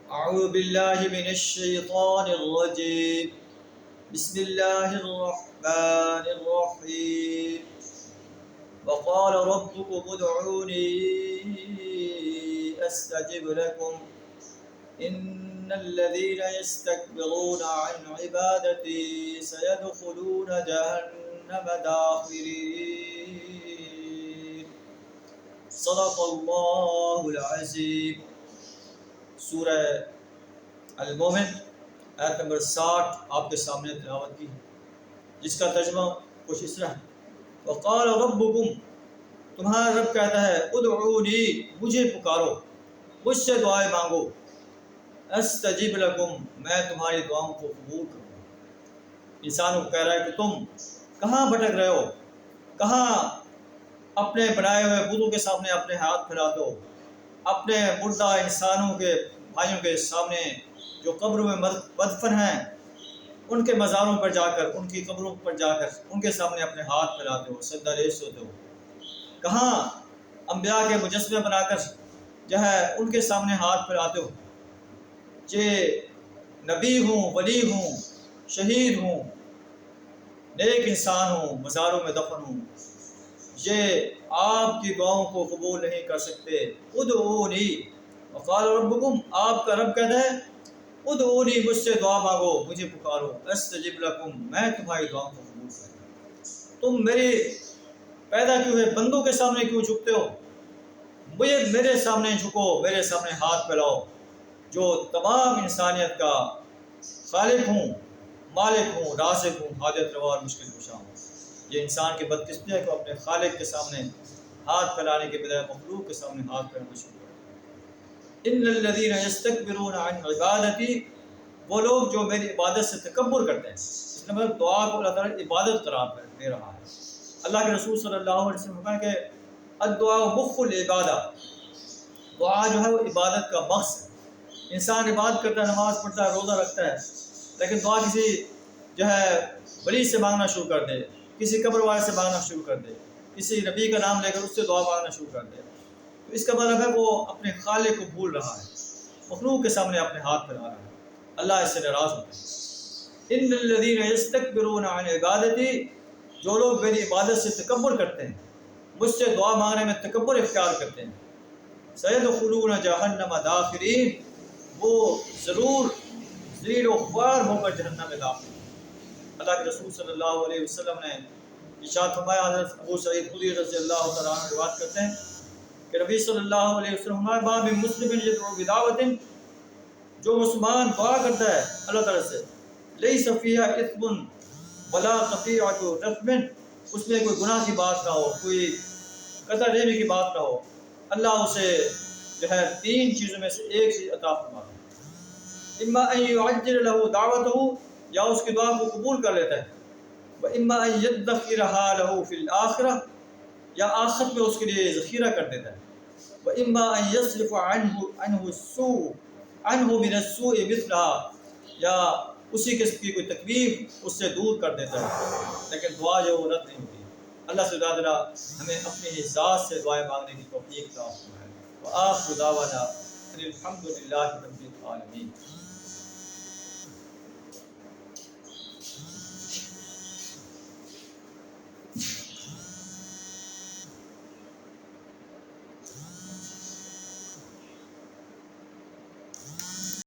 أعوذ بالله من الشيطان الرجيم. بسم الله الرحمن الرحيم. وقال ربكم ادعوني أستجب لكم إن الذين يستكبرون عن عبادتي سيدخلون جهنم داخرين. صدق اللہ العظیم. سورہ المومن آیت نمبر 60 آپ کے سامنے تلاوت کی ہے، جس کا ترجمہ کچھ اس طرح ہے: وقال ربکم، تمہارا رب کہتا ہے، ادعونی، مجھے پکارو، مجھ سے دعائیں مانگو، استجب لکم، میں تمہاری دعاؤں کو قبول کروں گا. انسانوں کو کہہ رہا ہے کہ تم کہاں بھٹک رہے ہو، کہاں اپنے بنائے ہوئے بتوں کے سامنے اپنے ہاتھ پھیلاتے ہو، اپنے مردہ انسانوں کے بھائیوں کے سامنے جو قبروں میں مدفن ہیں ان کے مزاروں پر جا کر، ان کی قبروں پر جا کر ان کے سامنے اپنے ہاتھ پھیلاتے ہو، سجدہ ریز ہوتے ہو. کہاں انبیاء کے مجسمے بنا کر جو ہے ان کے سامنے ہاتھ پھیلاتے ہو. یہ نبی ہوں، ولی ہوں، شہید ہوں، نیک انسان ہوں، مزاروں میں دفن ہوں، یہ آپ کی دعاؤں کو قبول نہیں کر سکتے. ادعونی، وقال ربکم، آپ کا رب کہتا ہے ادعونی، مجھ سے دعا مانگو، مجھے پکارو، استجب لکم، میں تمہاری دعاؤں کو قبول کروں گا. تم میری پیدا کیے ہوئے بندوں کے سامنے کیوں جھکتے ہو؟ میرے سامنے جھکو، میرے سامنے ہاتھ پھیلاؤ، جو تمام انسانیت کا خالق ہوں، مالک ہوں، رازق ہوں، حاجت روا اور مشکل کشا ہوں. یہ انسان کی بدقسمتی ہے کہ اپنے خالق کے سامنے ہاتھ پھیلانے کے بجائے مخلوق کے سامنے ہاتھ پھیلانا شروع کرتے ہیں. ان الذین یستکبرون عن عبادتی، وہ لوگ جو میری عبادت سے تکبر کرتے ہیں. اس نے مطلب دعا کو اللہ تعالیٰ عبادت قرار دے رہا ہے. اللہ کے رسول صلی اللہ علیہ وسلم نے کہا کہ الدعاء مخ العبادہ، دعا جو ہے وہ عبادت کا مغز ہے. انسان عبادت کرتا ہے، نماز پڑھتا ہے، روزہ رکھتا ہے، لیکن دعا کسی جو ہے ولی سے مانگنا شروع کر دے، کسی قبر والے سے مانگنا شروع کر دے، کسی نبی کا نام لے کر اس سے دعا مانگنا شروع کر دے، تو اس کا مطلب ہے وہ اپنے خالق کو بھول رہا ہے، مخلوق کے سامنے اپنے ہاتھ پھیلا رہا ہے. اللہ اس سے ناراض ہوتا ہے. ان الذین یستکبرون عن عبادتی، جو لوگ میری عبادت سے تکبر کرتے ہیں، مجھ سے دعا مانگنے میں تکبر اختیار کرتے ہیں، سیدخلون جہنم داخرین، وہ ضرور ذلیل و خوار ہو کر جہنم میں داخل. اللہ کے رسول صلی اللہ علیہ وسلم نے ارشاد فرمایا، حضرت ابو سعید خدری رضی اللہ تعالیٰ عنہ روایت کرتے ہیں کہ نبی صلی اللہ علیہ وسلم باب مسلم یدعو بدعوۃ، جو مسلمان دعا کرتا ہے اللہ تعالیٰ سے، لیس فیہا اثم ولا قطیعۃ رحم، اس میں کوئی گناہ کی بات نہ ہو، کوئی قطع رحمی کی بات نہ ہو، اللہ اسے جو ہے 3 چیزوں میں سے ایک چیز عطا فرماتا ہے: اما ان یعجل له دعوته، یا اس کی دعا کو قبول کر لیتا ہے، واما ان یدخرها له فی الآخرہ، یا آخرت میں اس کے لیے ذخیرہ کر دیتا ہے، واما ان یصرف عنه السوء من السوء مثلها، یا اسی قسم کی کوئی تکلیف اس سے دور کر دیتا ہے. لیکن دعا جو وہ رد نہیں ہوتی. اللہ سے تعالیٰ ہمیں اپنی ذات سے دعائیں مانگنے کی توفیق عطا فرمائے. وآخر دعوانا ان الحمد للہ رب العالمین.